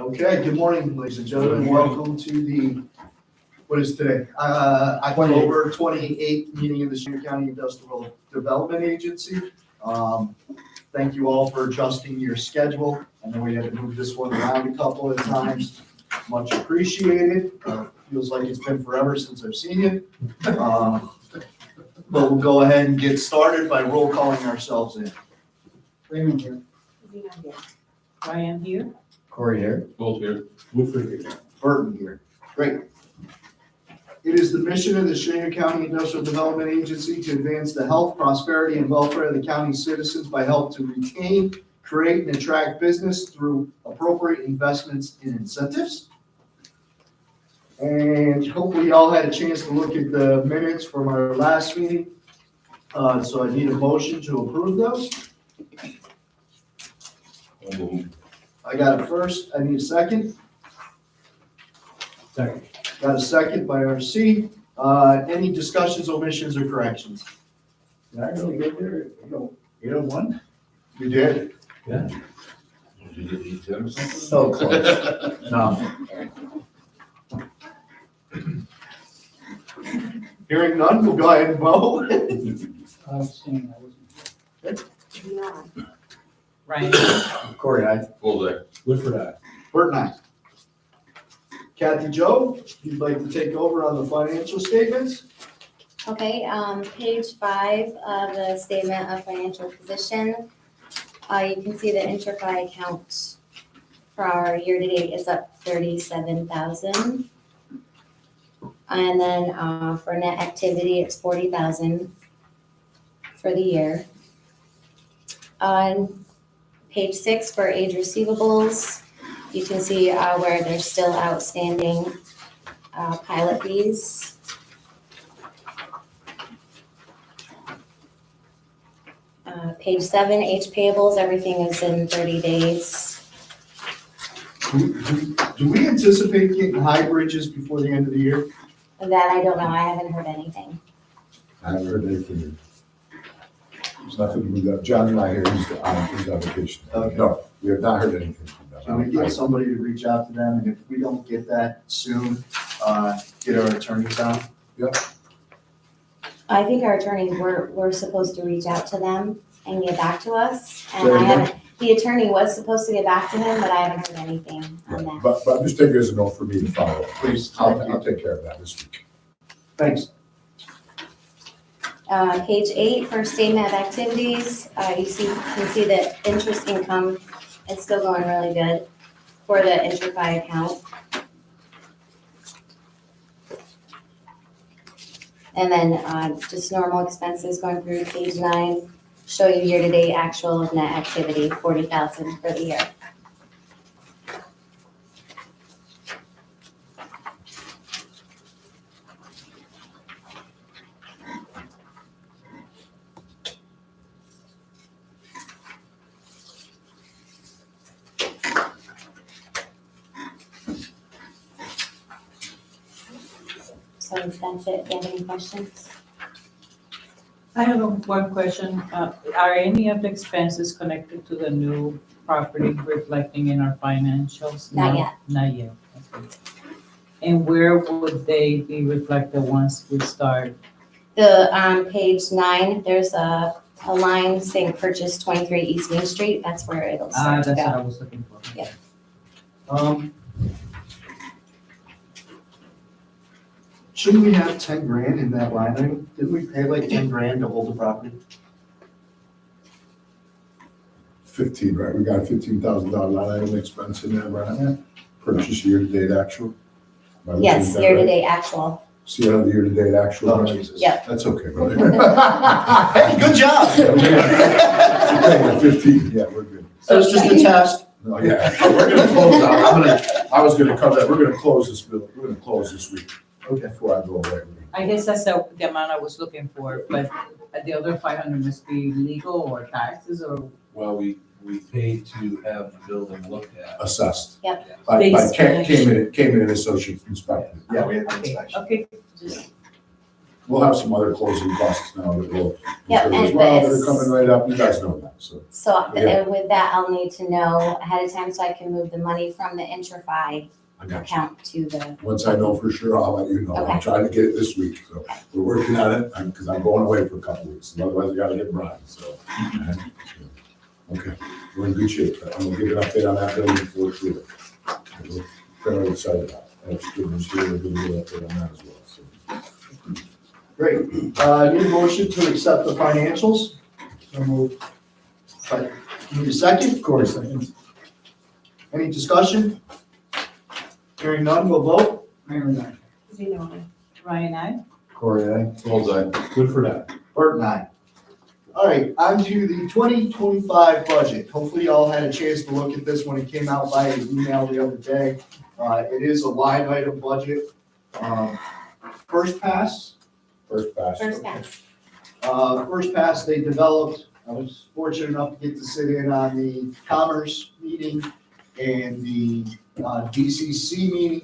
Okay, good morning, ladies and gentlemen. Welcome to the, what is today? October 28th meeting of the Chenango County Industrial Development Agency. Thank you all for adjusting your schedule. I know we had to move this one around a couple of times. Much appreciated. Feels like it's been forever since I've seen you. But we'll go ahead and get started by roll calling ourselves in. Raymond here. Ryan here. Corey here. Both here. Woodford here. Burton here. Great. It is the mission of the Chenango County Industrial Development Agency to advance the health, prosperity, and welfare of the county's citizens by help to retain, create, and attract business through appropriate investments in incentives. And hopefully y'all had a chance to look at the minutes from our last meeting. So I need a motion to approve those. I got a first, I need a second. Second. Got a second by RC. Any discussions, omissions, or corrections? Did I really get there? 801? You did. Yeah. Did you get these 10 or something? So close. No. Hearing none, we'll go ahead and vote. I was saying I wasn't. Ryan. Corey, I. Both there. Woodford, aye. Bert and I. Kathy Joe, if you'd like to take over on the financial statements? Okay, page 5 of the statement of financial position. You can see the interfi account for our year-to-date is up 37,000. And then for net activity, it's 40,000 for the year. On page 6 for age receivables, you can see where there's still outstanding pilot fees. Page 7, age payables, everything is in 30 days. Do we anticipate getting high bridges before the end of the year? That I don't know, I haven't heard anything. I haven't heard anything. There's nothing we got. John and I here, he's on vacation. Okay. No, we have not heard anything from them. Can we get somebody to reach out to them, and if we don't get that soon, get our attorneys on? I think our attorneys were supposed to reach out to them and get back to us. And Say I again? haven't, the attorney was supposed to get back to him, but I haven't heard anything on that. But I'm just taking it as a note for me to follow up. Please, I'll take care of that this week. thanks. Page 8 for statement of activities, you can see that interest income is still going really good for the interfi account. And then just normal expenses going through page 9, show you year-to-date actual of net activity, 40,000 for the year. So that's it. If you have any questions? I have one question. Are any of the expenses connected to the new property reflecting in our financials? Not No? yet. Not yet. Okay. And where would they be reflected once we start? The page 9, there's a line saying purchase 23 East Main Street. That's where it'll start to That's what go. I was looking for. Yeah. Shouldn't we have 10 grand in that line item? Didn't we pay like 10 grand to hold the property? 15, right? We got a $15,000 line item expense in there, right? Purchase year-to-date actual. Am I looking at Yes, that year-to-date actual. right? See how the year-to-date actual. Oh, right? Jesus. Yep. That's okay, brother. Hey, good job. Yeah, 15, yeah, we're good. That was just a test. No, yeah, we're gonna close out. I was gonna cover that. We're gonna close this bill. We're gonna close this week. Okay. Before I go away. I guess that's the amount I was looking for, but the other 500 must be legal or taxes or? Well, we paid to have the building looked at. Assessed. Yep. By They came in associate inspector. Yeah, we had the Okay, inspection. okay, just We'll have some other closing costs now that will, Yep, as and well, that this- are coming right up, you guys know that, so. So Yeah. with that, I'll need to know ahead of time so I can move the money from the Intrify I got you. account to the, Once I know for sure, I'll let you know. I'm Okay. trying to get it this week, so we're working on it, because I'm going away for a couple weeks, and otherwise I gotta get Brian, so. Okay, we're in good shape. I'm gonna give an update on that building before it's through. We're fairly excited about it. That's good news here, we're gonna get an update on that as well, so. Great. Need a motion to accept the financials? So moved. Need a second? Of course, second. Any discussion? Hearing none, we'll vote. Ryan, I? Corey, aye. Bullseye. Good for that. Bert and I. All right, on to the 2025 budget. Hopefully you all had a chance to look at this when it came out by email the other day. It is a line item budget. First pass, First pass. first pass. First pass, they developed, I was fortunate enough to get to sit in on the commerce meeting and the DCC meeting.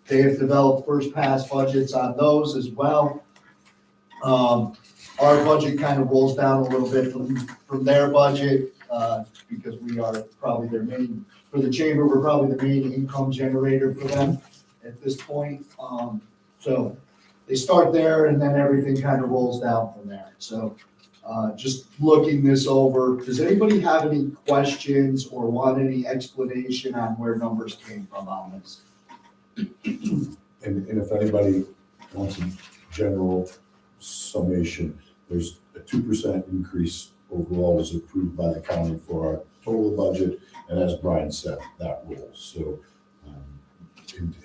They have developed first pass budgets on those as well. Our budget kind of rolls down a little bit from their budget, because we are probably their main, for the chamber, we're probably the main income generator for them at this point. So they start there and then everything kind of rolls down from there. So just looking this over, does anybody have any questions or want any explanation on where numbers came from on this? And if anybody wants a general summation, there's a 2% increase overall was approved by the county for our total budget, and as Brian said, that rolls. So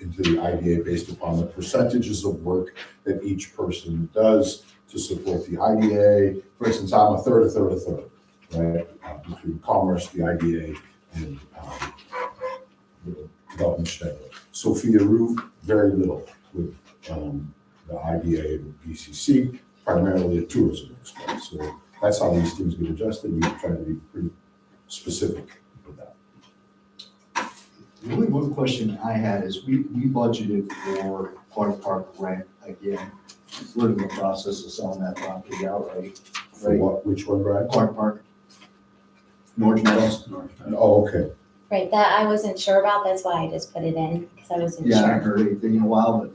into the IDA based upon the percentages of work that each person does to support the IDA. For instance, I'm a third, right? Between commerce, the IDA, and the development Chenango. Sophia Roof, very little with the IDA and BCC, primarily a tourism expense. So that's how these things get adjusted. We try to be pretty specific with that. The only one question I had is we budgeted for Clark Park rent again. We're in the process of selling that property outright. For what, which one, Brian? Clark Park. North Meadows. Oh, okay. Right, that I wasn't sure about, that's why I just put it in, because I wasn't Yeah, I haven't sure. heard anything in a while, but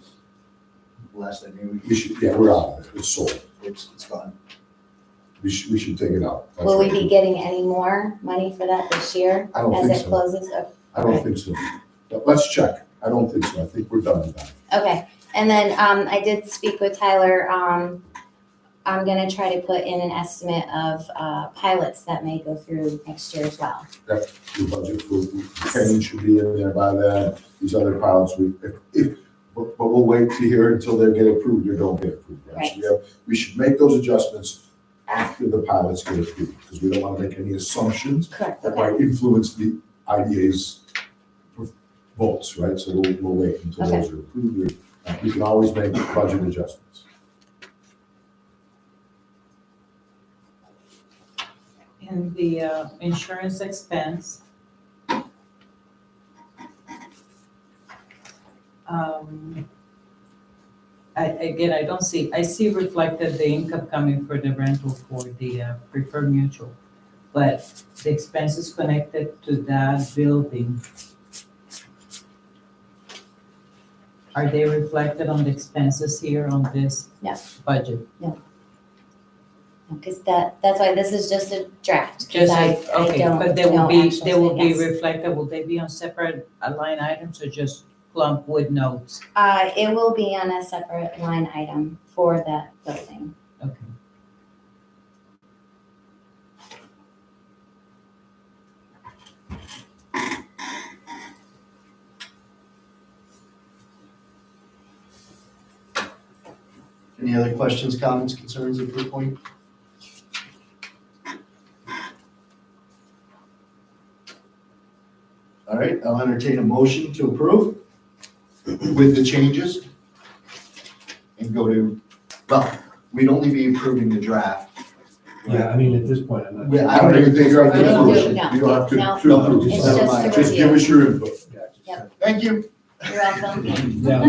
last I knew, We should, yeah, we're out of it. It's sold. it's gone. We should take it out. That's Will we right. be getting any more money for that this year I don't as think it so. closes? I don't think so. But let's check. I don't think so. I think we're done with that. Okay, and then I did speak with Tyler. I'm gonna try to put in an estimate of pilots that may go through next year as well. Your budget for training should be in there by then. These other pilots, but we'll wait to hear until they get approved or don't get approved. Right? So we should make those adjustments after the pilots get approved, because we don't want to make any assumptions Correct, that okay. might influence the IDA's votes, right? So we'll wait until those are approved. We can always make budget adjustments. And the insurance expense. I don't see, I see reflected the income coming for the rental for the preferred mutual, but the expenses connected to that building, are they reflected on the expenses here on this No. budget? Because that's why this is just a draft. 'Cause Just, I okay, don't but they will know be, actually, they will be yes. reflected, will they be on separate line items or just clump with notes? It will be on a separate line item for that building. Okay. Any other questions, comments, concerns at this point? All right, I'll entertain a motion to approve with the changes. And go to, well, we'd only be approving the draft. Yeah, I mean, at this point, I'm not. Yeah, I don't even think you have to No, approve it. no, You don't have to no. approve It's it. just to Just give review. us your input. Yep. Thank you. You're welcome. Yeah.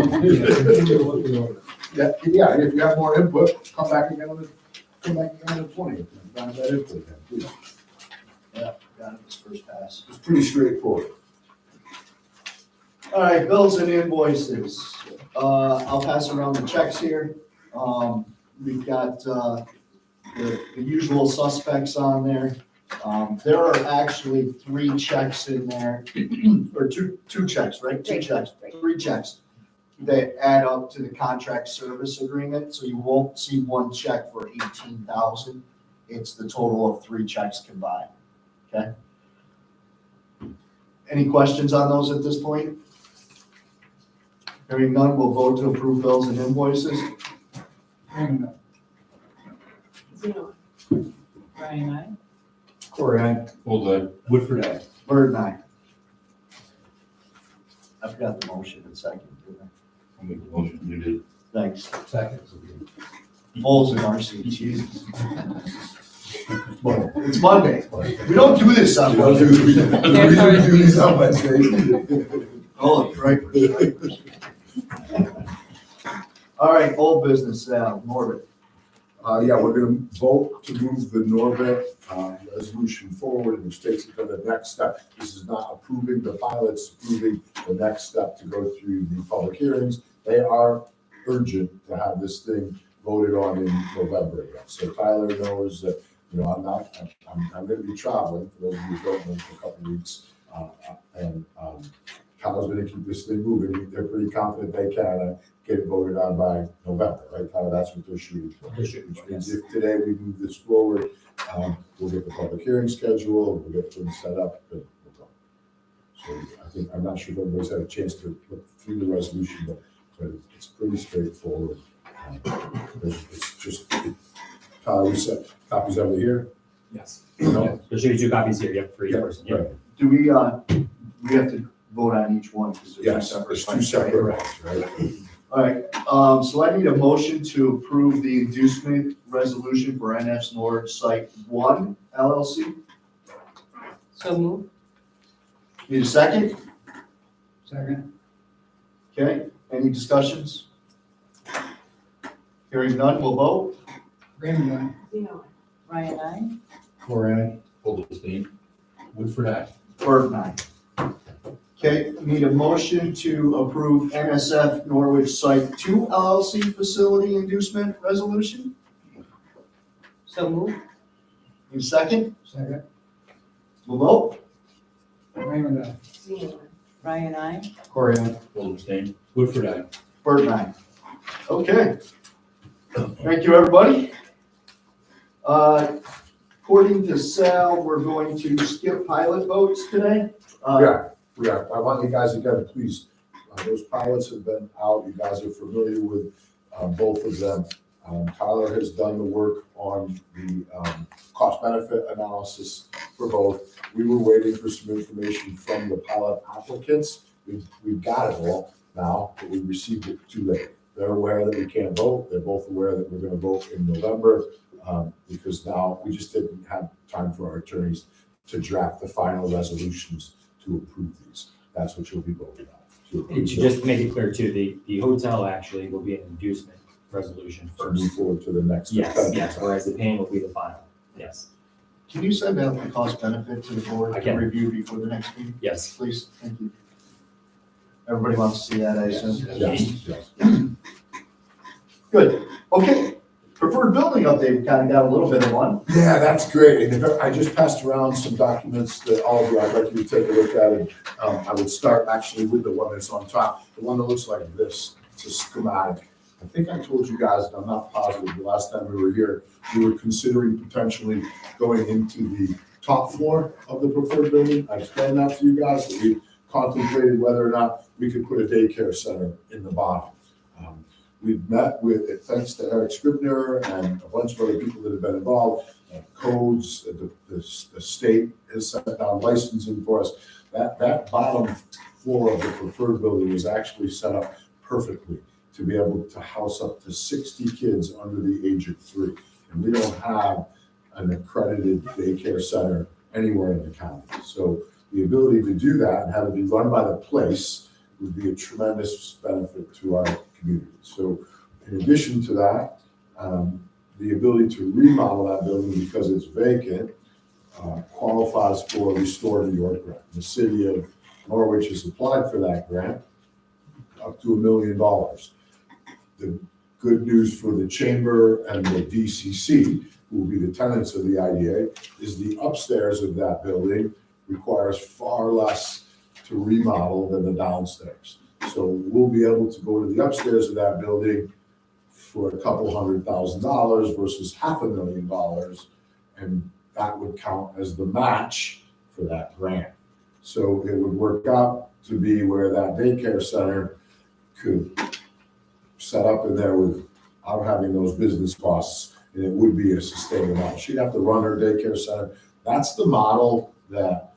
Yeah, if you have more input, come back again on the 20th. and find that input again, please. Got it, this first pass. It's pretty straightforward. All right, bills and invoices. I'll pass around the checks here. We've got, the usual suspects on there. There are actually 3 checks in there, or two checks, right? Two Three. checks, 3 checks that add up to the contract service agreement, so you won't see one check for 18,000. It's the total of 3 checks combined, okay? Any questions on those at this point? Hearing none, we'll vote to approve bills and invoices. Brian, aye. Corey, I. Hold on, Woodford, aye. Bird and I. I forgot the motion in second, didn't I? I'll make the motion, you did. Thanks. Second. Bulls and RC, Jesus. It's Monday. We don't do this on Monday. We don't do these on Wednesdays. Oh, right. All right, old business, Norbert. Yeah, we're gonna vote to move the Norbert resolution forward, which takes it to the next step. This is not approving the pilots, approving the next step to go through the public hearings. They are urgent to have this thing voted on in November again. So Tyler knows that, you know, I'm gonna be traveling, for those of you who don't know, for a couple of weeks. And Tyler's gonna keep this thing moving. They're pretty confident they can get it voted on by November, right, Tyler? That's what they're shooting for. Which means if today we move this forward, we'll get the public hearing scheduled, we'll get things set up, and we'll go. So I'm not sure if everybody's had a chance to look through the resolution, but it's pretty straightforward. It's just, Tyler, we set copies over here? Yes. No? There's usually 2 copies here, yep, for each Yeah, person. right. Do we have to vote on each one? 'Cause they're two Yes, separate there's 2 fights, right? separate ones, right? All right, so I need a motion to approve the inducement resolution for NF's Nord Site 1 LLC. So move. Need a second? Second. Okay, any discussions? Hearing none, we'll vote. Raymond, Brian, aye. Corey, I. Hold the steam. Woodford, aye. Bird and I. Okay, need a motion to approve NSF Norwich Site 2 LLC facility inducement resolution. So move. Need a second? second. We'll vote. Raymond, Brian, aye. Corey, I. Hold the steam. Woodford, aye. Bird and I. Okay. Thank you, everybody. According to Sal, we're going to skip pilot votes today. Yeah, I want you guys again, please, those pilots have been out, you guys are familiar with both of them. Tyler has done the work on the cost benefit analysis for both. We were waiting for some information from the pilot applicants. We've got it all now, but we received it too late. They're aware that we can't vote, they're both aware that we're gonna vote in November, because now we just didn't have time for our attorneys to draft the final resolutions to approve these. That's what you'll be voting on. to approve And to them. just make it clear too, the hotel actually will be an inducement resolution To move first. forward to the next. Yes, whereas the payment will be the final. Yes, Can you send out the cost benefit to the board I to can. review before the next meeting? yes. Please, thank you. Everybody wants to see that, I assume? Yes, yes. Good, okay. Preferred building update, we kind of got a little bit of one. Yeah, that's great. And if I just passed around some documents that all of you, I'd like you to take a look at it. I would start actually with the one that's on top, the one that looks like this. It's a schematic. I think I told you guys, and I'm not positive, the last time we were here, we were considering potentially going into the top floor of the preferred building. I explained that to you guys, that we contemplated whether or not we could put a daycare center in the bottom. We've met with, thanks to Eric Scribner and a bunch of other people that have been involved, codes, the state has sent down licensing for us. That bottom floor of the preferred building is actually set up perfectly to be able to house up to 60 kids under the age of 3. And we don't have an accredited daycare center anywhere in the county. So the ability to do that and have it be run by the place would be a tremendous benefit to our community. So In addition to that, the ability to remodel that building because it's vacant qualifies for a Restore New York grant. The city of Norwich has applied for that grant, up to $1 million. The good news for the chamber and the DCC, who will be the tenants of the IDA, is the upstairs of that building requires far less to remodel than the downstairs. So we'll be able to go to the upstairs of that building for a couple $100,000 versus $500,000, and that would count as the match for that grant. So it would work out to be where that daycare center could set up in there without having those business costs, and it would be a sustainable model. She'd have to run her daycare center. That's the model that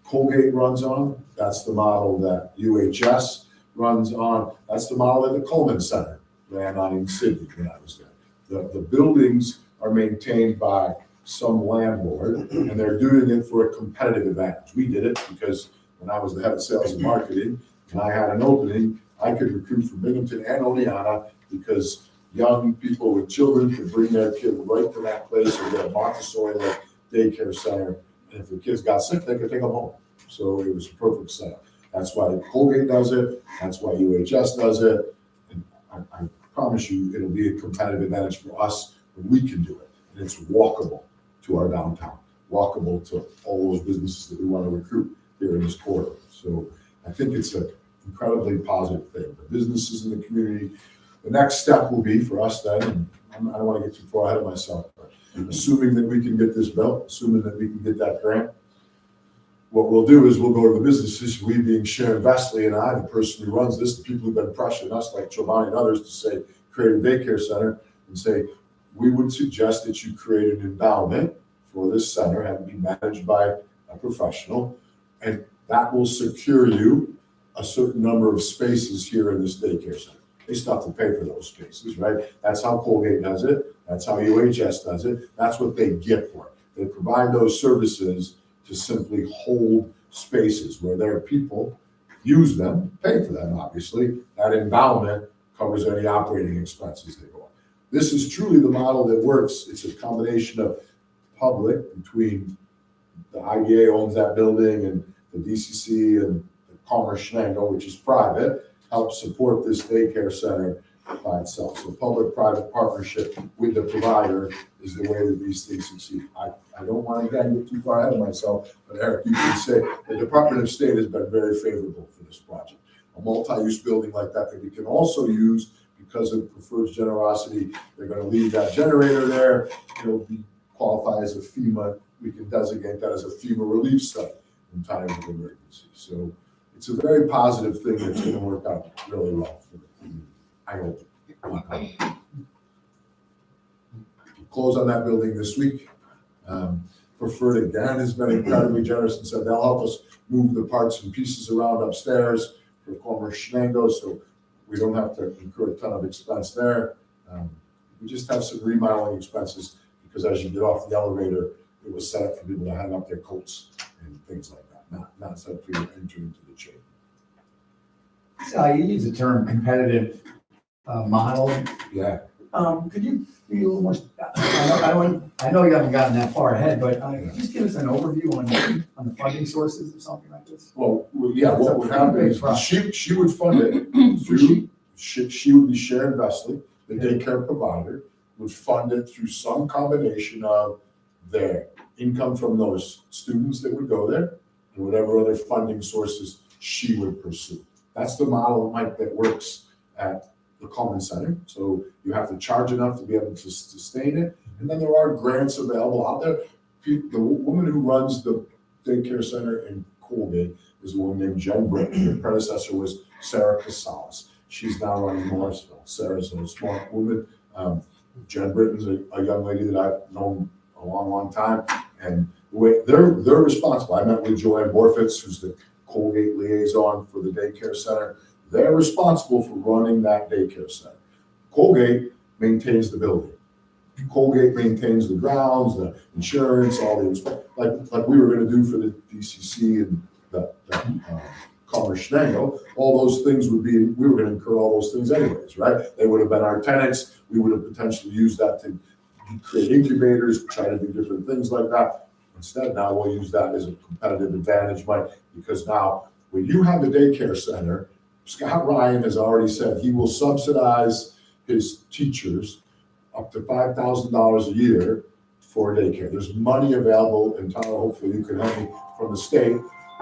Colgate runs on. That's the model that UHS runs on. That's the model that the Coleman Center ran on in Sydney when I was there. The buildings are maintained by some landlord, and they're doing it for a competitive advantage. We did it because when I was the head of sales and marketing, and I had an opening, I could recruit from Binghamton and Oneonta because young people with children could bring their kid right to that place and get a Montessori-like daycare center. And if the kids got sick, they could take them home. So it was a perfect setup. That's why Colgate does it. That's why UHS does it. And I promise you, it'll be a competitive advantage for us when we can do it. And it's walkable to our downtown, walkable to all those businesses that we want to recruit here in this corridor. So I think it's an incredibly positive thing. The businesses in the community, the next step will be for us then, and I don't want to get too far ahead of myself, but assuming that we can get this built, assuming that we can get that grant, what we'll do is we'll go to the businesses, we being Sharon Vestley and I, the person who runs this, the people who've been pressuring us like Giovanni and others to say, create a daycare center and say, we would suggest that you create an endowment for this center and be managed by a professional, and that will secure you a certain number of spaces here in this daycare center. They still have to pay for those spaces, right? That's how Colgate does it. That's how UHS does it. That's what they get for it. They provide those services to simply hold spaces where their people use them, pay for them, obviously. That endowment covers any operating expenses they go on. This is truly the model that works. It's a combination of public between the IDA owns that building and the DCC and the Commerce Chenango, which is private, helps support this daycare center by itself. So public-private partnership with the provider is the way that these things succeed. I don't want to again get too far ahead of myself, but Eric, you can say the Department of State has been very favorable for this project. A multi-use building like that we can also use because of preferred generosity. They're going to leave that generator there. It'll qualify as a FEMA. We can designate that as a FEMA relief site in times of emergency. So it's a very positive thing that's going to work out really well for the community. I hope. Close on that building this week. Preferred again has been incredibly generous and said they'll help us move the parts and pieces around upstairs for Commerce Chenango, so we don't have to incur a ton of expense there. We just have some remodeling expenses because as you get off the elevator, it was set up for people to hang up their coats and things like that, not set up for you to enter into the chain. You use the term competitive model. Yeah. Could you be a little more, I know you haven't gotten that far ahead, but just give us an overview on the funding sources of something like this? Well, yeah, what would happen is she would fund it through, she would be Sharon Vestley, the daycare provider, would fund it through some combination of their income from those students that would go there and whatever other funding sources she would pursue. That's the model, Mike, that works at the Coleman Center. So you have to charge enough to be able to sustain it. And then there are grants available out there. The woman who runs the daycare center in Colgate is a woman named Jen Britton. Her predecessor was Sarah Casales. She's now running Morrisville. Sarah's a smart woman. Jen Britton's a young lady that I've known a long, long time. And the way they're responsible. I met with Joanne Borfitz, who's the Colgate liaison for the daycare center. They're responsible for running that daycare center. Colgate maintains the building. Colgate maintains the grounds, the insurance, all the like we were going to do for the DCC and the Commerce Chenango, all those things would be, we were gonna incur all those things anyways, right? They would have been our tenants, we would have potentially used that to create incubators, try to do different things like that. Instead, now we'll use that as a competitive advantage, Mike, because now, when you have a daycare center, Scott Ryan has already said he will subsidize his teachers up to $5,000 a year for daycare. There's money available in town, hopefully you can help me, from the state,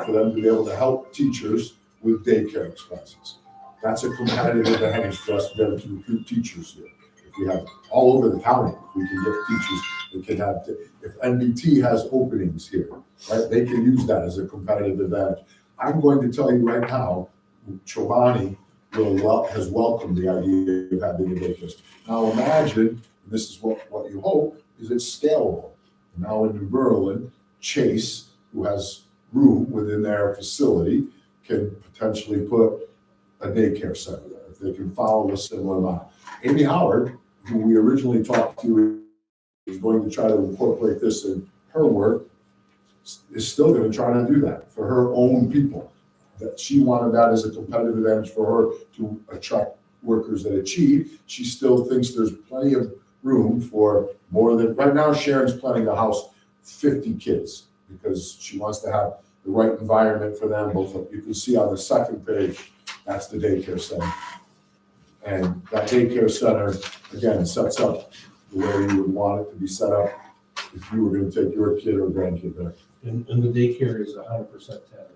for them to be able to help teachers with daycare expenses. That's a competitive advantage for us to be able to recruit teachers here. If we have all over the county, if we can get teachers, we can have, if NBT has openings here, right, they can use that as a competitive advantage. I'm going to tell you right now, Chobani has welcomed the idea of having a daycare. Now imagine, and this is what you hope, is it's scalable. Now in New Berlin, Chase, who has room within their facility, can potentially put a daycare center there, if they can follow a similar model. Amy Howard, who we originally talked to, is going to try to incorporate this in her work, is still going to try to do that for her own people. That she wanted that as a competitive advantage for her to attract workers that achieve. She still thinks there's plenty of room for more than, right now Sharon's planning to house 50 kids because she wants to have the right environment for them. Both of you can see on the second page, that's the daycare center. And that daycare center, again, sets up the way you would want it to be set up if you were going to take your kid or grandkid there. And the daycare is 100% tenant.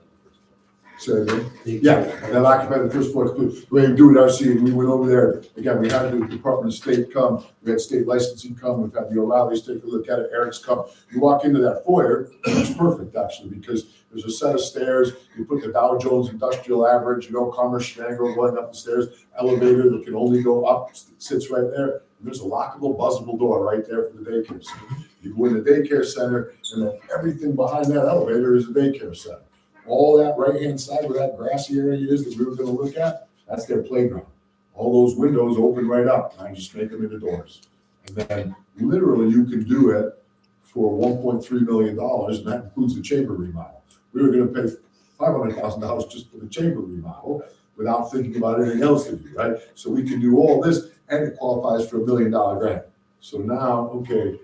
So, yeah, and then occupy the first floor. The way we do it, RC, we went over there, again, we had the Department of State come, we had state licensing come, we've had the O'Reilly's take a look at it, Eric's come. You walk into that foyer, it's perfect actually, because there's a set of stairs, you put the Dow Jones Industrial Average, Commerce Chenango going up the stairs, elevator that can only go up, sits right there. And there's a lockable, buzzable door right there for the daycare center. You go in the daycare center, and then everything behind that elevator is a daycare center. All that right-hand side where that grassy area is that we were gonna look at, that's their playground. All those windows open right up, and I just make them into doors. And then literally you can do it for $1.3 million, and that includes the chamber remodel. We were gonna pay $500,000 just for the chamber remodel without thinking about anything else to do, right? So we can do all this, and it qualifies for $1 million grant. So now, okay,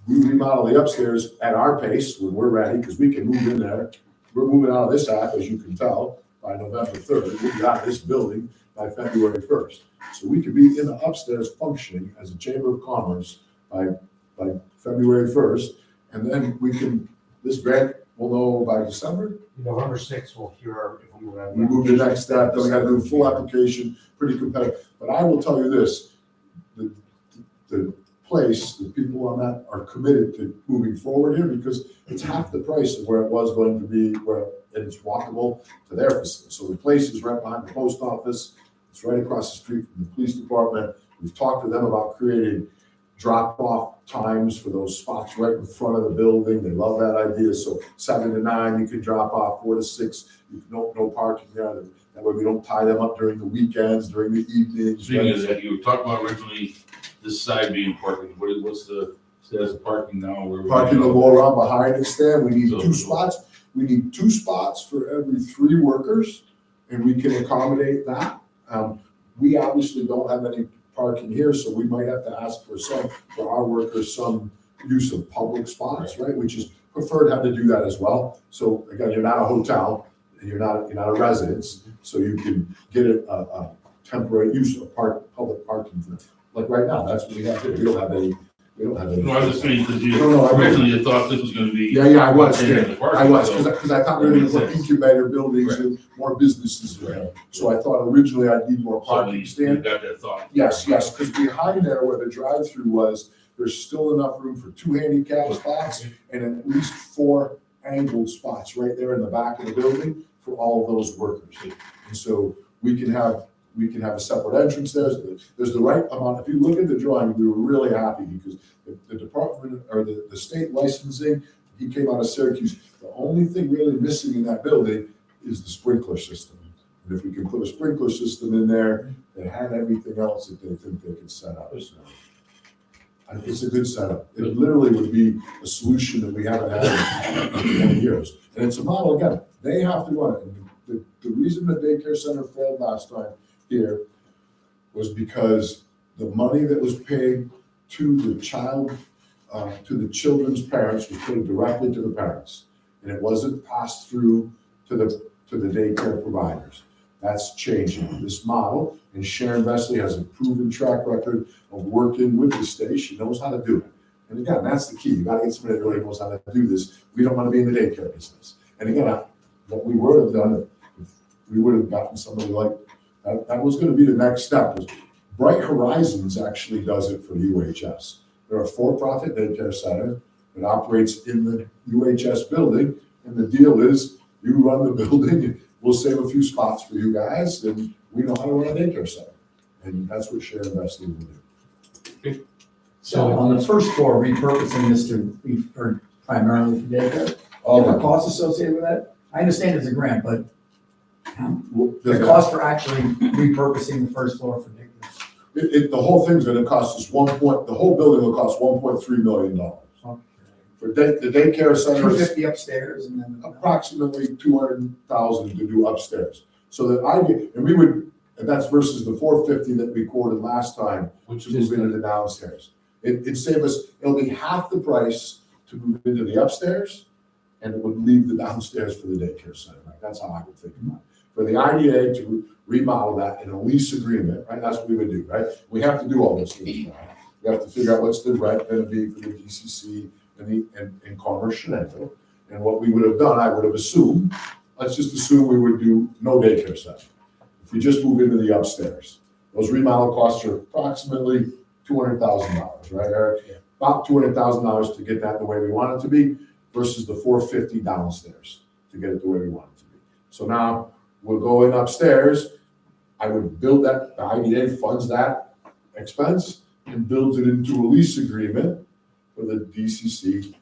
we remodel the upstairs at our pace when we're ready, because we can move in there. We're moving out of this half, as you can tell, by November 3rd. We'll be out of this building by February 1st. So we could be in the upstairs functioning as a Chamber of Commerce by February 1st. And then we can, this grant will know by December. November 6th, we'll hear if we will. We move to the next step, then we gotta do a full application, pretty competitive. But I will tell you this, the place, the people on that are committed to moving forward here because it's half the price of where it was going to be, and it's walkable to their facility. So the place is right behind the post office. It's right across the street from the police department. We've talked to them about creating drop-off times for those spots right in front of the building. They love that idea. So 7 to 9, you can drop off, 4 to 6, no parking there. That way we don't tie them up during the weekends, during the evenings. Speaking of that, you were talking about originally this side being parking. What's the status of parking now? Parking will go around behind it, Stan. We need 2 spots. We need 2 spots for every 3 workers, and we can accommodate that. We obviously don't have any parking here, so we might have to ask for our workers, some use of public spots, right? Which is preferred to have to do that as well. So again, you're not a hotel, and you're not a residence, so you can get a temporary use of public parking for, like right now, that's what we have here. We don't have any. No, I was just saying, because originally you thought this was gonna be. Yeah, I was, So- because I thought we were gonna put incubator buildings and more businesses around. So I thought originally I'd need more parking You stand. got that thought. Yes, because behind there where the drive-through was, there's still enough room for 2 handicap spots and at least 4 angled spots right there in the back of the building for all of those workers. And so we can have a separate entrance there. There's the right amount. If you look at the drawing, we were really happy because the department or the state licensing, he came out of Syracuse. The only thing really missing in that building is the sprinkler system. And if we can put a sprinkler system in there that had everything else that they think they could set up. So it's a good setup. It literally would be a solution that we haven't had in 20 years. And it's a model, again, they have to run it. And the reason the daycare center failed last time here was because the money that was paid to the children's parents was paid directly to the parents. And it wasn't passed through to the daycare providers. That's changing this model, and Sharon Vesley has a proven track record of working with the state. She knows how to do it. And again, that's the key. You gotta get somebody that really knows how to do this. We don't wanna be in the daycare business. And again, what we would have done, if we would have gotten somebody like, that was gonna be the next step. Bright Horizons actually does it for UHS. They're a for-profit daycare center that operates in the UHS building, and the deal is, you run the building, we'll save a few spots for you guys, and we know how to run a daycare center. And that's what Sharon Vesley will do. So on the first floor, repurposing this for primarily for daycare, are there costs associated with that? I understand it's a grant, but the cost for actually repurposing the first floor for daycare. The whole thing's gonna cost us the whole building will cost $1.3 million. For the daycare center, it's 250 upstairs and then. approximately 200,000 to do upstairs. So that and that's versus the 450 that we quoted last time, which is moving into the downstairs. It'd save us, it'll be half the price to move into the upstairs, and it would leave the downstairs for the daycare center, right? That's how I would think about it. For the IDA to remodel that in a lease agreement, right? That's what we would do, right? We have to do all those things, right? We have to figure out what's the rent gonna be for the DCC and Commerce Chenango. And what we would have done, I would have assumed, let's just assume we would do no daycare center. If we just move into the upstairs, those remodel costs are approximately $200,000, right, Eric? Yeah. About $200,000 to get that the way we want it to be versus the $450 downstairs to get it the way we want it to be. So now we'll go in upstairs. I would build that, the IDA funds that expense and builds it into a lease agreement for the DCC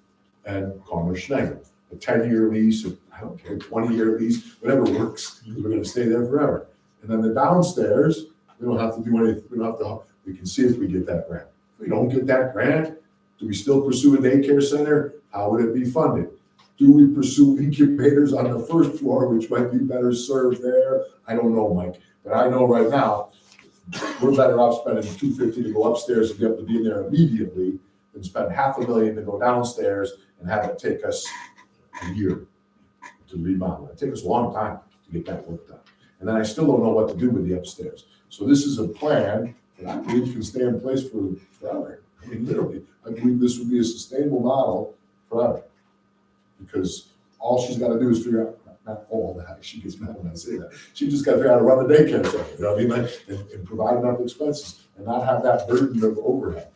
and Commerce Chenango. A 10-year lease, or I don't care, 20-year lease, whatever works, because we're gonna stay there forever. And then the downstairs, we don't have to do anything, we can see if we get that grant. If we don't get that grant, do we still pursue a daycare center? How would it be funded? Do we pursue incubators on the first floor, which might be better served there? I don't know, Mike, but I know right now, we're better off spending $250 to go upstairs and be able to be in there immediately than spend $500,000 to go downstairs and have it take us a year to remodel. It takes us a long time to get that work done. And then I still don't know what to do with the upstairs. So this is a plan that I believe can stay in place for forever. I mean, literally, I believe this would be a sustainable model forever. Because all she's got to do is figure out, not all that, she gets mad when I say that. She just got to figure out how to run the daycare center, you know what I mean? Like, and provide enough expenses and not have that burden of overhead.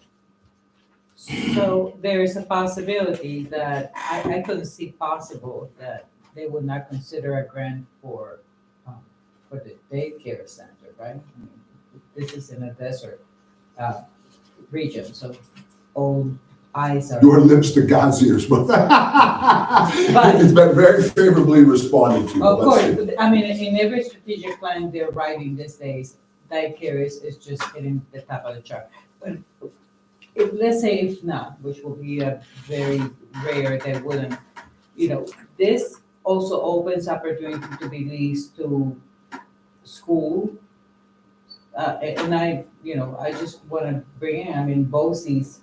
So there is a possibility that, I couldn't see possible that they would not consider a grant for the daycare center, right? I mean, this is in a desert region, so old eyes are. Your lips to God's ears, but it's been very favorably responded to. Of course, but, I mean, in every strategic plan they're writing these days, daycare is just hitting the top of the chart. But let's say if not, which will be a very rare, they wouldn't, this also opens opportunity to be leased to school. And I just want to bring in, I mean, BOCES,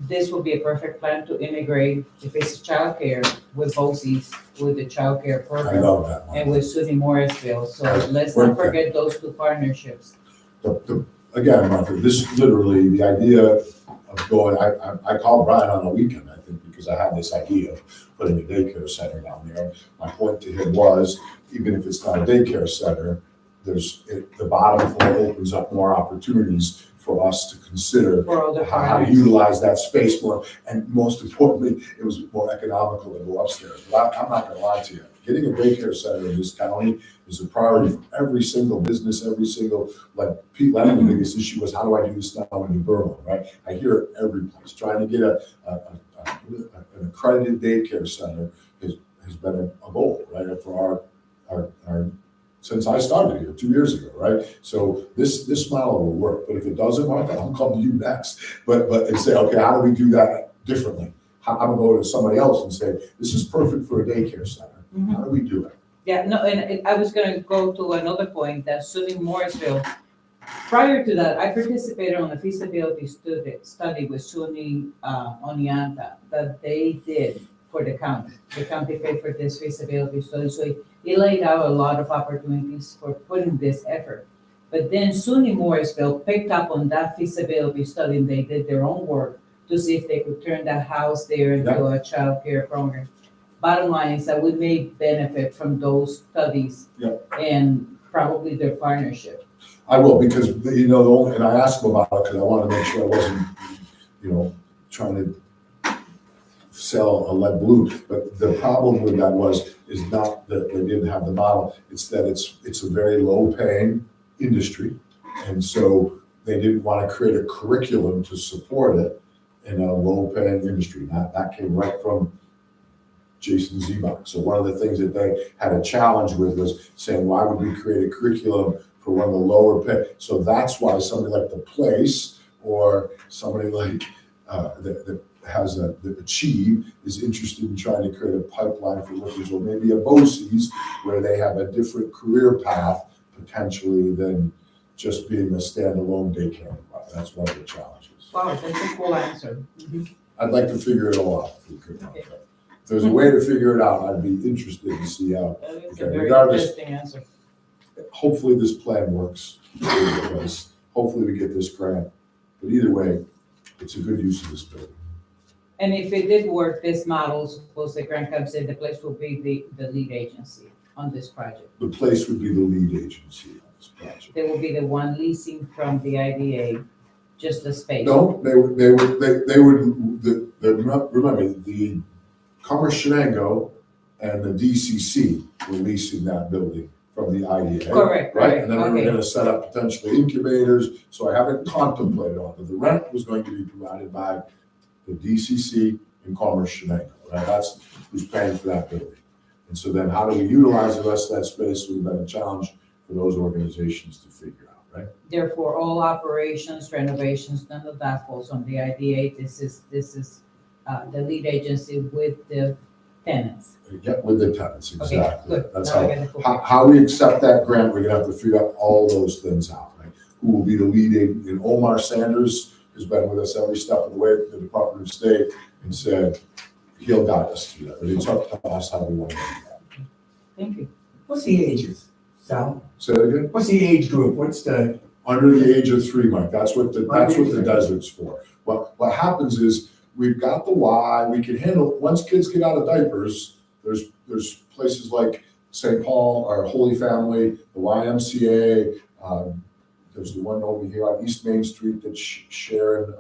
this would be a perfect plan to integrate, if it's childcare, with BOCES, with the childcare I program. love that one. And with SUNY Morrisville, so let's not forget those two partnerships. Again, Martha, this literally, the idea of going, I called Brian on a weekend, I think, because I had this idea of putting a daycare center down there. My point to him was, even if it's not a daycare center, the bottom floor opens up more opportunities for us to consider how to utilize that space more. And most importantly, it was more economical to go upstairs. But I'm not gonna lie to you. Getting a daycare center in this county is a priority for every single business, like Pete Lennon, the biggest issue was, how do I do this now in New Berlin, right? I hear it every place. Trying to get an accredited daycare center has been a goal, right? For our since I started here 2 years ago, right? So this model will work, but if it doesn't work, I'll come to you next. But and say, okay, how do we do that differently? I'm gonna go to somebody else and say, this is perfect for a daycare center. Mm-hmm. How do we do it? Yeah, no, and I was gonna go to another point, that SUNY Morrisville, prior to that, I participated on a feasibility study with SUNY, Oneonta, that they did for the county. The county paid for this feasibility study, so it laid out a lot of opportunities for putting this effort. But then SUNY Morrisville picked up on that feasibility study, and they did their own work to see if they could turn that house there into a childcare program. Bottom line is that we may benefit from those studies. Yep. And probably their partnership. I will, because, you know, and I asked them about it because I wanted to make sure I wasn't, you know, trying to sell a lead balloon. But the problem with that is not that they didn't have the model, it's that it's a very low paying industry. And so they didn't want to create a curriculum to support it in a low paying industry. That came right from Jason Zebach. So one of the things that they had a challenge with was saying, why would we create a curriculum for one of the lower pay? So that's why somebody like The Place or somebody like that has the Achieve is interested in trying to create a pipeline for workers, or maybe a BOCES where they have a different career path potentially than just being a standalone daycare. That's one of the challenges. Wow, that's a cool answer. I'd like to figure it all out if we could. Okay. If there's a way to figure it out, I'd be interested to see how. That is Okay, a very regardless- interesting answer. Hopefully this plan works. Hopefully we get this grant. But either way, it's a good use of this building. And if it did work, this model, suppose the grant comes in, the place will be the lead agency on this project. The Place would be the lead agency on this project. They will be the one leasing from the IDA, just the space. No, remember, the Commerce Chenango and the DCC were leasing that building from the IDA. Correct, Right, and then we were okay. gonna set up potentially incubators, so I haven't contemplated on it. The rent was going to be provided by the DCC and Commerce Chenango, right? That's who's paying for that building. And so then how do we utilize the rest of that space? We've got a challenge for those organizations to figure out, right? Therefore, all operations, renovations, none of that falls on the IDA. This is the lead agency with the tenants. Yeah, with the tenants, Okay, exactly. good. That's Now I get the full how we accept that grant, we're gonna have to figure out all those things out, right? Who will be the lead agent? And Omar Sanders has been with us every step of the way at the Department of State and said he'll guide us through that, but it's up to us how we want to do that. Thank you. What's the ages, Sal? Say that again? What's the age group? What's the, Under the age of 3, Mike, that's what the desert's for. What happens is, we've got the Y, we can handle, once kids get out of diapers, there's places like St. Paul, or Holy Family, the YMCA, there's the one over here on East Main Street that Sharon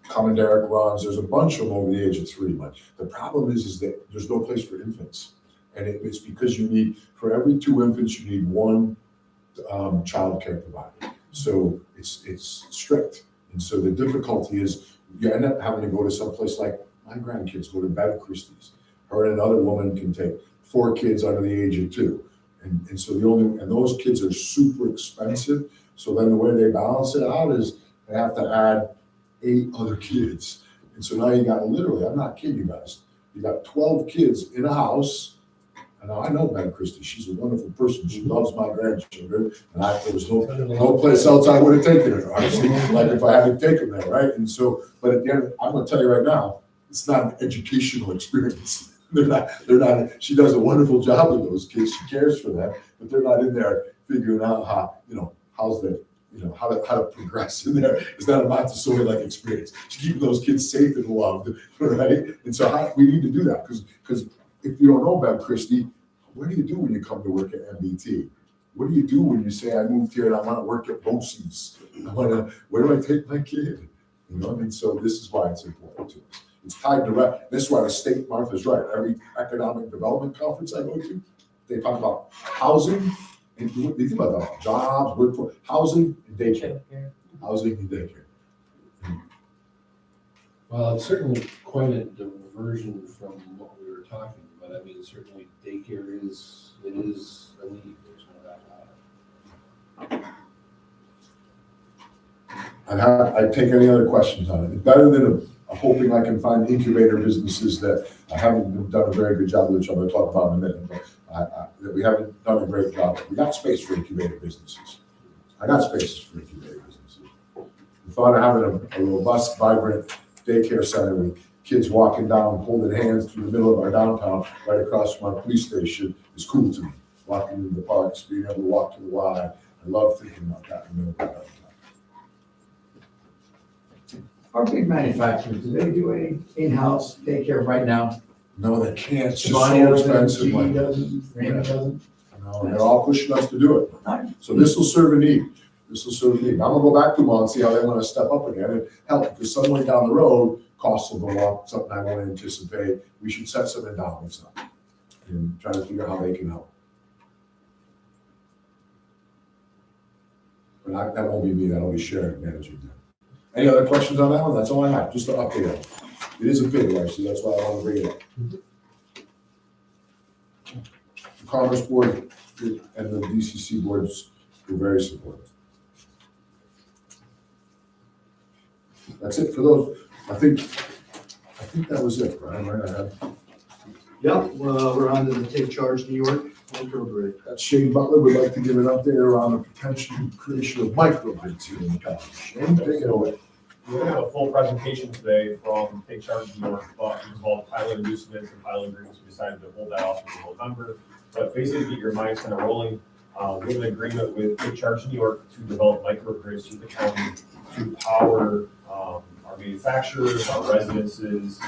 Commandaric runs. There's a bunch of them over the age of 3. But the problem is that there's no place for infants. And it's because you need, for every 2 infants, you need 1 child care provider. So it's strict. And so the difficulty is you end up having to go to some place like my grandkids go to Bev Christie's. Her and another woman can take 4 kids under the age of 2. And so those kids are super expensive. So then the way they balance it out is they have to add 8 other kids. And so now you got literally, I'm not kidding you guys, you got 12 kids in a house. And now I know Bev Christie, she's a wonderful person. She loves my grandchildren. And there was no place else I would have taken her, honestly, like if I had to take them there, right? And so, but at the end, I'm gonna tell you right now, it's not an educational experience. They're not, she does a wonderful job with those kids. She cares for them, but they're not in there figuring out how to progress in there. It's not a Montessori-like experience. She's keeping those kids safe and loved, right? And so we need to do that because if you don't know Bev Christie, what do you do when you come to work at MBT? What do you do when you say, I moved here and I want to work at BOCES? Where do I take my kid? You know, and so this is why it's important to us. It's tied direct. This is why the state, Martha's right. Every economic development conference I go to, they talk about housing and they think about that, jobs, workforce, housing and daycare. Housing and daycare. Well, it's certainly quite a diversion from what we were talking about. I mean, certainly daycare is a need, there's no doubt about it. I'd take any other questions on it. It's better than a hoping I can find incubator businesses that haven't done a very good job, which I'm gonna talk about in a minute, but that we haven't done a great job. We got space for incubator businesses. I got spaces for incubator businesses. The thought of having a robust, vibrant daycare center with kids walking down, holding hands through the middle of our downtown, right across from our police station, is cool to me. Walking into the parks, being able to walk to the Y, I love thinking about that in the middle of our downtown. Our big manufacturers, do they do any in-house daycare right now? No, they can't, it's just Chobani so doesn't, expensive. GE Like, doesn't, Raymond doesn't? no, they're all pushing us to do it. Alright. So this will serve a need. This will serve a need. I'm gonna go back to them all and see how they wanna step up again and help, because somewhere down the road, costs will go up, something I won't anticipate. We should set some endowments up and try to figure out how they can help. But that won't be me, that'll be Sharon managing that. Any other questions on that one? That's all I have, just to update on it. It is a big, actually, that's why I want to bring it up. The Commerce Board and the DCC boards were very supportive. That's it for those. I think that was it, Brian, right? I had Yep, well, we're on to the Take Charge New York microgrid. Shane Butler would like to give an update around the potential creation of microgrids here in the county. Shane, take it away. We're gonna have a full presentation today from Take Charge New York, but it involved pilot inducements and pilot agreements. We decided to hold that off until November. But basically, get your minds kind of rolling. We have an agreement with Take Charge New York to develop microgrids through the county to power our manufacturers, our residences,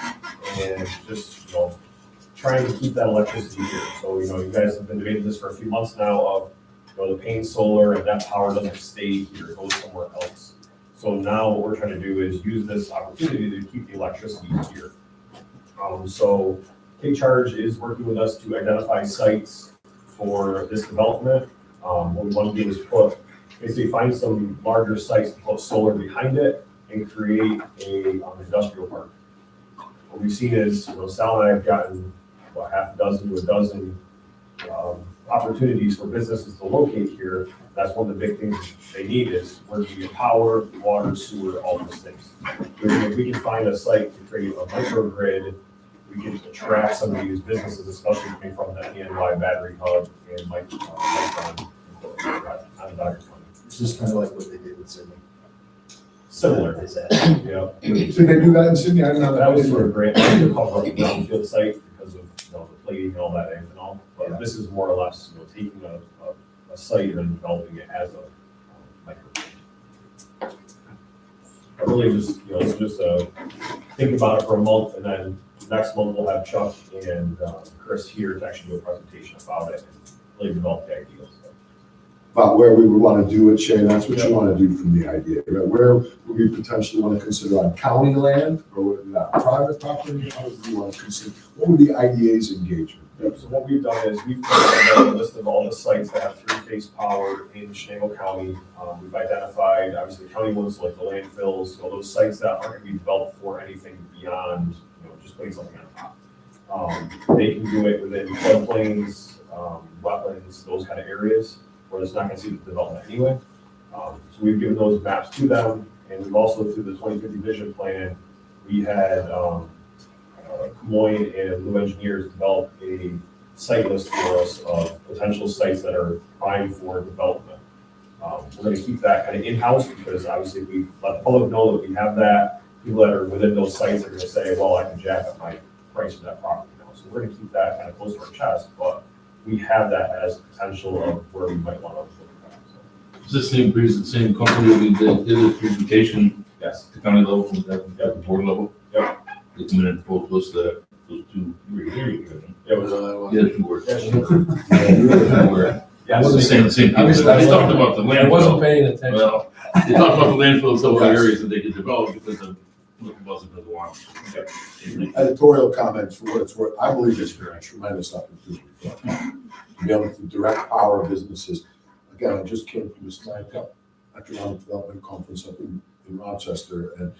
and just, trying to keep that electricity here. So, you guys have been debating this for a few months now of, the Payne Solar, and that power doesn't stay here, it goes somewhere else. So now what we're trying to do is use this opportunity to keep the electricity here. So Take Charge is working with us to identify sites for this development. What we want to do is basically find some larger sites to put solar behind it and create a industrial park. What we've seen is, Sal and I have gotten about half a dozen to a dozen opportunities for businesses to locate here. That's one of the big things they need is where do you get power, water, sewer, all those things. If we can find a site to create a microgrid, we can attract some of these businesses, especially coming from the NY Battery Hub and Micron. It's just kind of like what they did with Sydney. Similar. Is that? Yeah. Did they do that in Sydney? I didn't know That was for for a grant to cover up the brownfield site because of the plating and all that ethanol. But Yeah. this is more or less taking a site and developing it as a microgrid. But really just it's just think about it for a month, and then next month we'll have Chuck and Chris here to actually do a presentation about it and really develop the ideas. about where we would want to do it, Shane, that's what you want to do from the idea, right? Where would we potentially want to consider on county land or would it on private property? How would we want to consider, what would the IDA's engagement be? So what we've done is we've provided a list of all the sites that have three-phase power in Chenango County. We've identified, obviously, the county ones like the landfills, those sites that aren't going to be developed for anything beyond, just putting something on top. They can do it within floodplains, wetlands, those kind of areas where it's not going to see the development anyway. So we've given those maps to them, and we've also, through the 2050 vision plan, we had Moyne and Blue Engineers develop a site list for us of potential sites that are prime for development. We're going to keep that kind of in-house because obviously if we let the public know that we have that, people that are within those sites are going to say, well, I can jack up my price for that property now. So we're going to keep that kind of close to our chest, but we have that as potential of where we might want to look at that. So, Is this the same company that did the presentation yes. at the county level, at the board level? Yep. They come in and told us that those two, you were here, It was, yeah, two words. yeah, It wasn't the same people. They talked about the I wasn't landfill. paying attention. Well, they talked about the landfill in some other areas that they could develop because of what wasn't going to want. Editorial comments for what it's worth, I believe it's a tremendous opportunity to be able to direct power businesses. Again, I just came from this economic development conference up in Rochester, and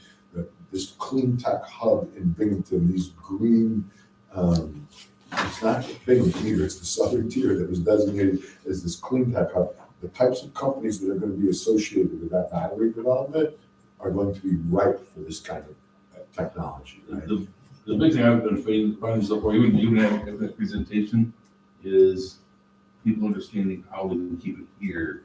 this clean tech hub in Binghamton, these green, it's not Binghamton either, it's the southern tier that was designated as this clean tech hub. The types of companies that are going to be associated with that battery development are going to be ripe for this kind of technology, right? The big thing I've been finding so far, even at that presentation, is people understanding how they can keep it here.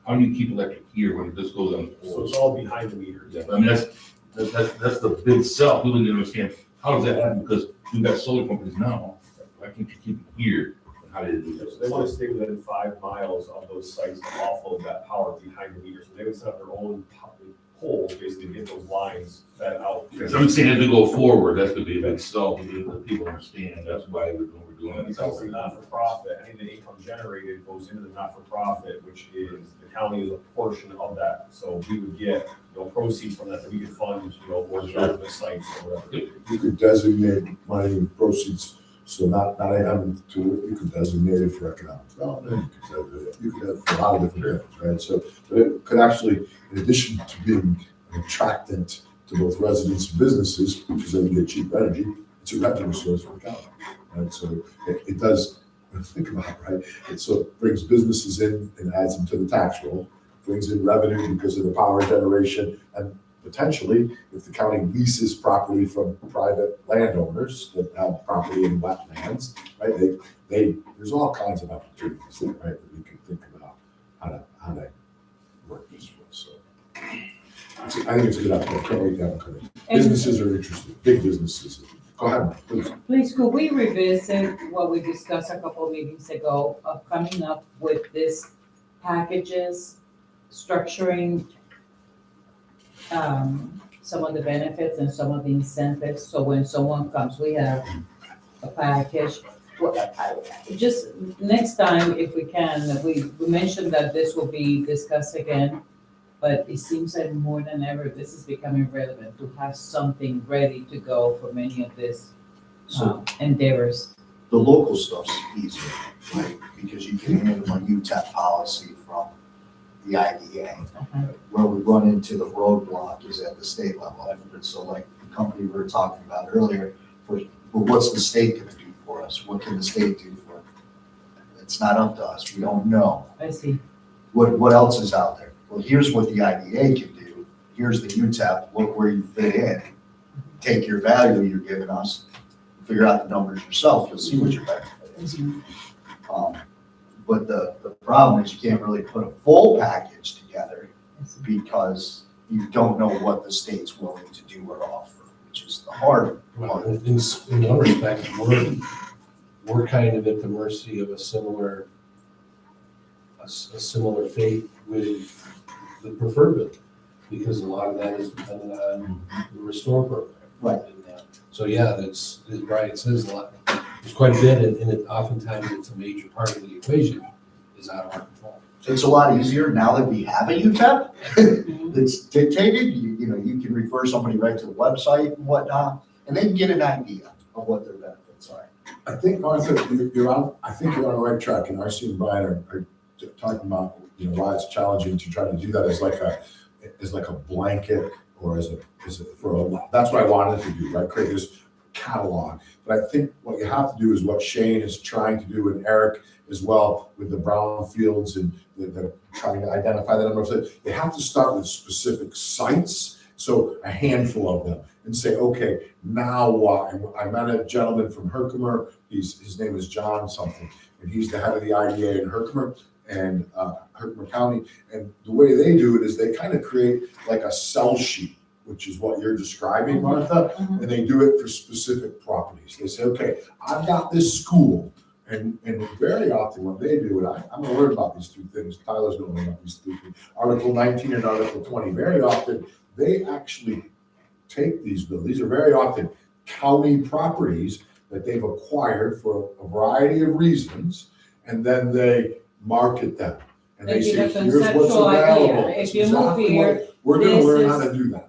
How do you keep electric here when it just goes on So poles? it's all behind the meter. Yeah, I mean, that's the big sell. People didn't understand, how does that happen? Because we've got solar companies now, why can't you keep it here? And how did they do So this? they want to stay within 5 miles of those sites to offload that power behind the meter. So they would set up their own poles, basically get those lines fed out. Because I'm saying as we go forward, that's gonna be a big sell, that people understand, that's why we're doing it. It's also not-for-profit, any of the income generated goes into the not-for-profit, which is, the county is a portion of that. So we would get, proceeds from that we could fund, more development sites or whatever. You could designate money with proceeds, so not having to, you could designate it for economic development, you could have a lot of different things, right? So it could actually, in addition to being an attractant to both residents and businesses, because then you get cheap energy, it's a revenue source for the county, right? So it does, think about it, right? It brings businesses in and adds them to the tax roll, brings in revenue because of the power generation, and potentially, if the county leases property from private landowners that have property in wetlands, right? There's all kinds of opportunities there, right, that we can think about how to work this for. So I think it's a good idea. I can't wait to have it come in. Businesses are interested, big businesses. Go ahead, please. Please, could we revisit what we discussed a couple of meetings ago of coming up with this packages, structuring some of the benefits and some of the incentives, so when someone comes, we have a package. Just next time, if we can, we mentioned that this will be discussed again, but it seems like more than ever, this is becoming relevant to have something ready to go for many of these endeavors. The local stuff's easier, right? Because you can handle a UTEP policy from the IDA. Where we run into the roadblock is at the state level. And so like the company we were talking about earlier, well, what's the state gonna do for us? What can the state do for us? It's not up to us. We don't know. I see. What else is out there? Well, here's what the IDA can do. Here's the UTEP. Look where you fit in. Take your value you're giving us. Figure out the numbers yourself. You'll see what your benefit is. But the problem is you can't really put a full package together because you don't know what the state's willing to do or offer, which is the hard part. In one respect, we're kind of at the mercy of a similar fate with the preferred building, because a lot of that is dependent on the restore program. Right. So yeah, that's, as Brian says, a lot, there's quite a bit, and it oftentimes it's a major part of the equation is out of our control. It's a lot easier now that we have a UTEP that's dictated. You can refer somebody right to the website and whatnot, and they can get an idea of what their benefits are. I think, Martha, you're on the right track, and RC and Brian are talking about, why it's challenging to try to do that as like a blanket or as a for a lot. That's what I wanted to do, right? Create this catalog. But I think what you have to do is what Shane is trying to do, and Eric as well, with the brownfields, and they're trying to identify the number of sites. They have to start with specific sites, so a handful of them, and say, okay, now what? I met a gentleman from Herkimer. His name is John something, and he's the head of the IDA in Herkimer and Herkimer County. And the way they do it is they kind of create like a sell sheet, which is what you're describing, Martha, and they do it for specific properties. They say, okay, I've got this school, and very often what they do, and I'm gonna learn about these two things, Tyler's gonna learn about these two things, Article 19 and Article 20, very often, they actually take these bills. These are very often county properties that they've acquired for a variety of reasons, and then they market them. And they say, here's what's available. If you move here, we're gonna this learn how is- to do that.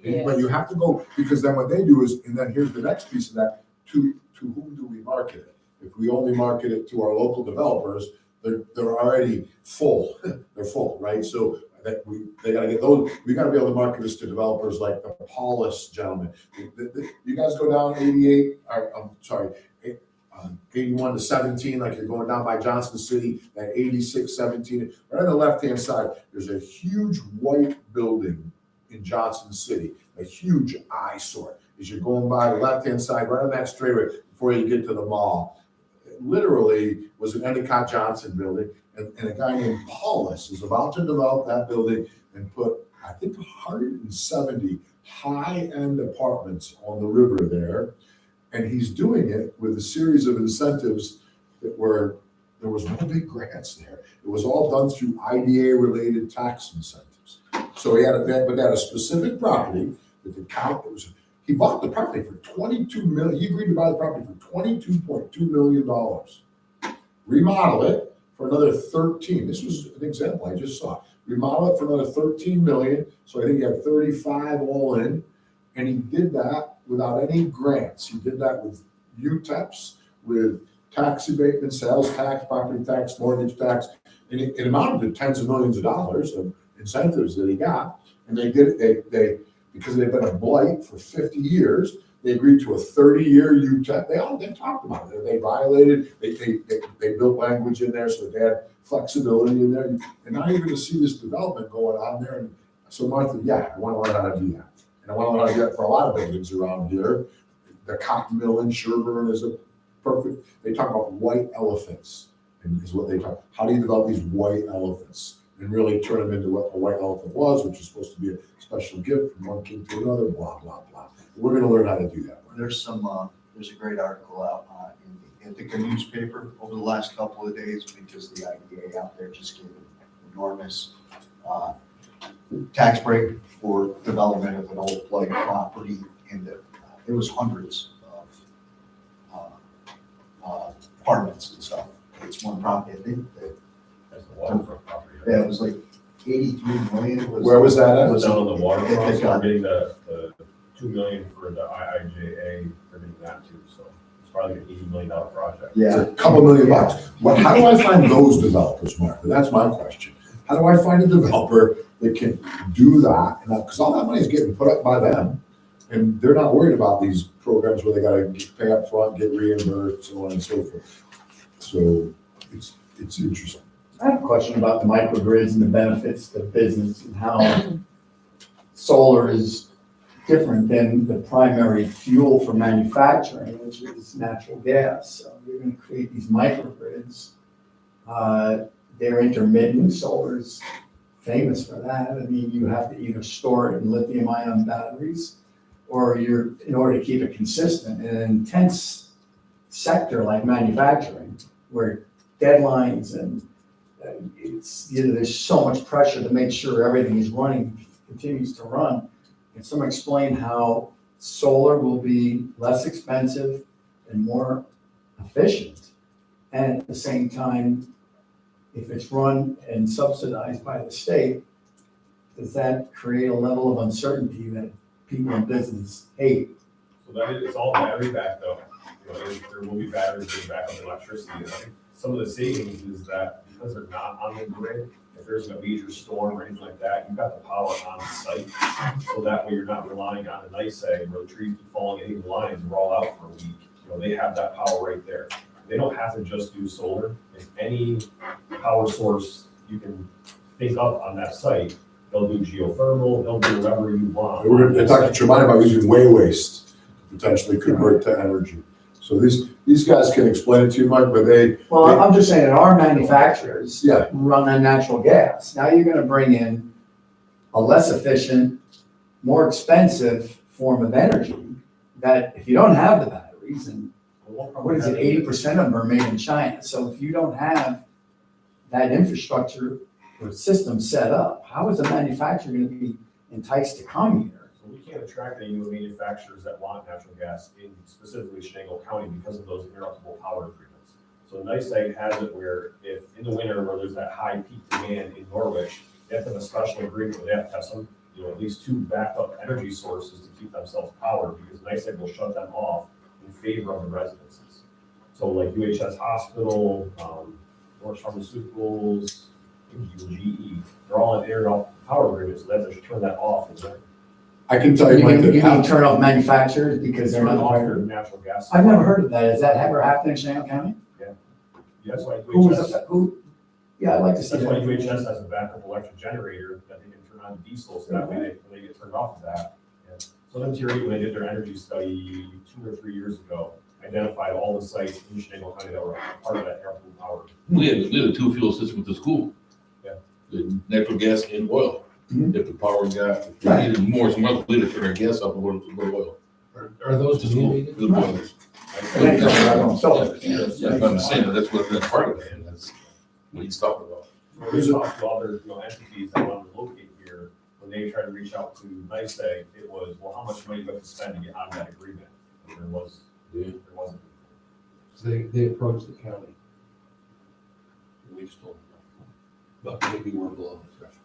Yes. But you have to go, because then what they do is, and then here's the next piece of that, to whom do we market it? If we only market it to our local developers, they're already full. They're full, right? So that they gotta get those, we gotta be able to market this to developers like the Paulus gentleman. You guys go down 81 to 17, like you're going down by Johnson City, that 86, 17, right on the left-hand side, there's a huge white building in Johnson City, a huge eyesore. as you're going by the left-hand side, right on that straightaway, before you get to the mall. It literally was an Endicott Johnson building, and a guy named Paulus is about to develop that building and put, I think, 170 high-end apartments on the river there. And he's doing it with a series of incentives that were, there was no big grants there. It was all done through IDA-related tax incentives. So he had a specific property that the county was, he bought the property for $22 million. He agreed to buy the property for $22.2 million. Remodel it for another 13. This was an example I just saw. Remodel it for another 13 million. So I think he had 35 all in. And he did that without any grants. He did that with UTEPs, with tax abatement, sales tax, property tax, mortgage tax. And it amounted to tens of millions of dollars of incentives that he got. And they did it, they because they've been a blight for 50 years, they agreed to a 30-year UTEP. They talked about it. They violated, they built language in there so they had flexibility in there. And now you're gonna see this development going on there. And so Martha, yeah, I wanna learn how to do that. And I wanna learn how to do that for a lot of buildings around here. The cotton mill in Sherburne is a perfect, they talk about white elephants, and is what they talk. How do you develop these white elephants and really turn them into what a white elephant was, which is supposed to be a special gift from one king to another, blah, blah, blah. We're gonna learn how to do that. There's a great article out in I think a newspaper over the last couple of days because the IDA out there just gave an enormous tax break for development of an old blight property, and it was hundreds of apartments and stuff. It's one property, I think that. That's the waterfront property. Yeah, it was like 83 million. Where was that at? It was down on the waterfront, so Endicott. we're getting the 2 million for the IIJA, they're getting that too, so it's probably an $80 million project. Yeah. A couple $1 million. How do I find those developers, Martha? That's my question. How do I find a developer that can do that? Because all that money is getting put up by them, and they're not worried about these programs where they gotta pay up front, get reimbursed, so on and so forth. So it's interesting. I have a question about the microgrids and the benefits to business and how solar is different than the primary fuel for manufacturing, which is natural gas. So you're going to create these microgrids. They're intermittent. Solar's famous for that. I mean, you have to either store it in lithium-ion batteries, or in order to keep it consistent. In an intense sector like manufacturing, where deadlines and there's so much pressure to make sure everything is running, continues to run. Can someone explain how solar will be less expensive and more efficient? And at the same time, if it's run and subsidized by the state, does that create a level of uncertainty that people in business hate? So it's all battery backed though. There will be batteries that back up electricity. And I think some of the savings is that because they're not on the grid, if there's a major storm or anything like that, you've got the power on site. So that way you're not relying on a nice egg where the trees keep falling and even lines are all out for a week. They have that power right there. They don't have to just do solar. If any power source you can think up on that site, they'll do geothermal, they'll do whatever you want. We're going to talk to Tremont about using waste to potentially convert to energy. So these guys can explain it to you, Mike, but I'm just saying that our manufacturers Yeah. run on natural gas. Now you're gonna bring in a less efficient, more expensive form of energy that if you don't have the batteries, and what is it, 80% of them are made in China. So if you don't have that infrastructure or system set up, how is the manufacturer gonna be enticed to come here? So we can't attract any new manufacturers that want natural gas in specifically Chenango County because of those interruptible power agreements. So NICEAG has it where if in the winter where there's that high peak demand in Norwich, they have to have a special agreement where they have to have some, at least 2 backup energy sources to keep themselves powered because NICEAG will shut them off in favor of the residences. So like UHS Hospital, Norwich Pharmaceuticals, GE, they're all in interruptible power agreements, so they have to turn that off in the winter. I can tell you, Mike, You that mean turn off manufacturers because they're Turn not off their hired? natural gas. I've never heard of that. Has that ever happened in Chenango County? Yeah, that's why Yeah, I'd like to see That's why that. UHS has a backup electric generator that they can turn on diesel, so that way when they get turned off of that. So MTRE, when they did their energy study 2 or 3 years ago, identified all the sites in Chenango County that were part of that air-cooled power. We had a two fuel system at the school. Yeah. The natural gas and oil. Mhm. If the power got, if they needed more, some other way to turn their gas up and go to oil. Are those The school, mandated? the boilers. They don't- I don't sell it. Yeah, I'm saying that's part of it, and that's what he's talking about. When we talked to other, entities that wanted to locate here, when they tried to reach out to NICEAG, it was, well, how much money do you have to spend to get out of that agreement? And there wasn't. So they approached the county. We just told them, but maybe we're below the threshold.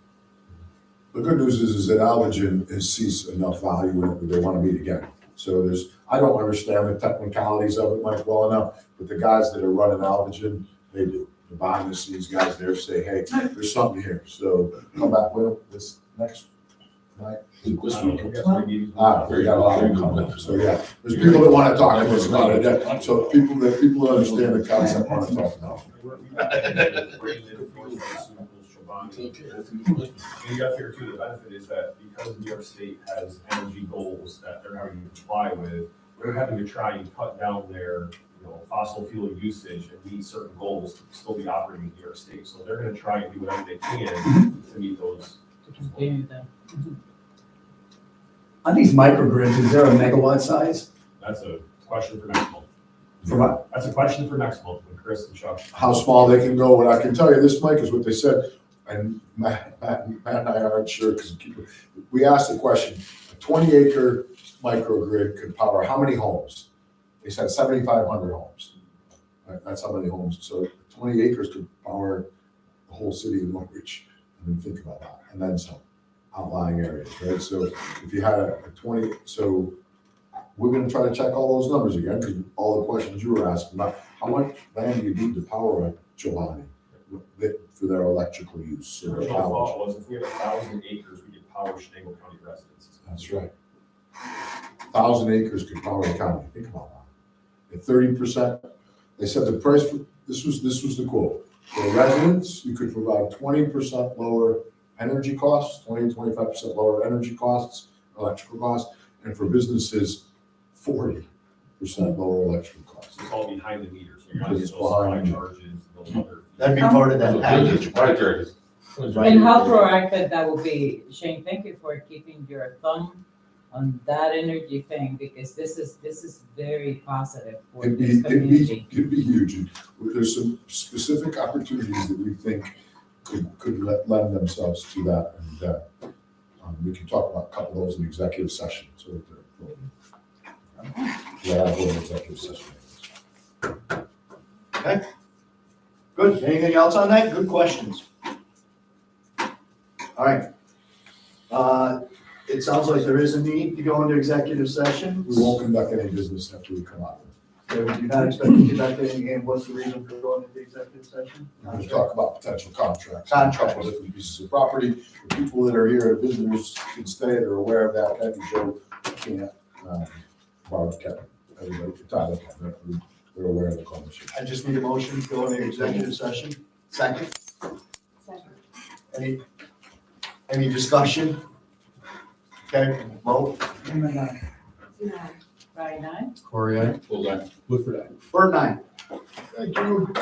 The good news is that Allergen has sees enough value in it that they want to meet again. So I don't understand the technicalities of it, Mike, well enough, but the guys that are running Allergen, they do. The behind the scenes guys there say, hey, there's something here. So come back with this next night. I don't know, we got 3 meetings. We got a lot of them coming up. So yeah, there's people that want to talk to us about it. Yeah. So people that understand the concept want to talk about it. And you got to figure too, the benefit is that because New York State has energy goals that they're having to comply with, they're having to try and cut down their, fossil fuel usage and meet certain goals to still be operating in New York State. So they're gonna try and do whatever they can to meet those. To continue that. On these microgrids, is there a megawatt size? That's a question for next month. For what? That's a question for next month when Chris and Chuck. How small they can go, what I can tell you this, Mike, is what they said, and Matt and I aren't sure, because we asked the question, a 20-acre microgrid could power how many homes? They said 7,500 homes. Right, that's how many homes. So 20 acres could power the whole city of Norwich. I mean, think about that. And then some outlying areas, right? So if you had a 20, so we're gonna try to check all those numbers again, because all the questions you were asking about, how much land do you need to power a Giovanni for their electrical use? So The their original power. thought was if we had 1,000 acres, we could power Chenango County residents. That's right. 1,000 acres could power the county. Think about that. At 30%, they said the price for this was the quote. For residents, you could provide 20% lower energy costs, 25% lower energy costs, electrical costs, and for businesses, 40% lower electrical costs. It's all behind the meter, so you're not Because getting it's those supply behind. charges, those other. That'd be part of that Those package. supply charges. And how proactive that would be. Shane, thank you for keeping your thumb on that energy thing, because this is very positive for this community. It'd be huge. And there's some specific opportunities that we think could lend themselves to that. And we can talk about a couple of those in executive session. So yeah, I'll go in executive session. Okay. Good. Anything else on that? Good questions. All right. It sounds like there is a need to go into executive session. We won't conduct any business after we come out. So we do not expect to conduct any, and what's the reason for going into executive session? We're going to talk about potential contracts. Contracts. A couple of different pieces of property. The people that are here, visitors can stay, they're aware of that. Kathy, Joe, can't, Barb, Kevin, everybody, Tyler, Kevin, they're aware of the conversation. I just need a motion to go into executive session. Second? Any discussion? Okay, vote. Right now? Corey, I, Hold on. Clifford, I. Bird nine. Thank you.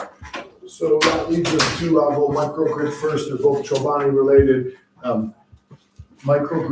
So that leads us to, I'll go microgrid first, they're both Chobani related. Microgrid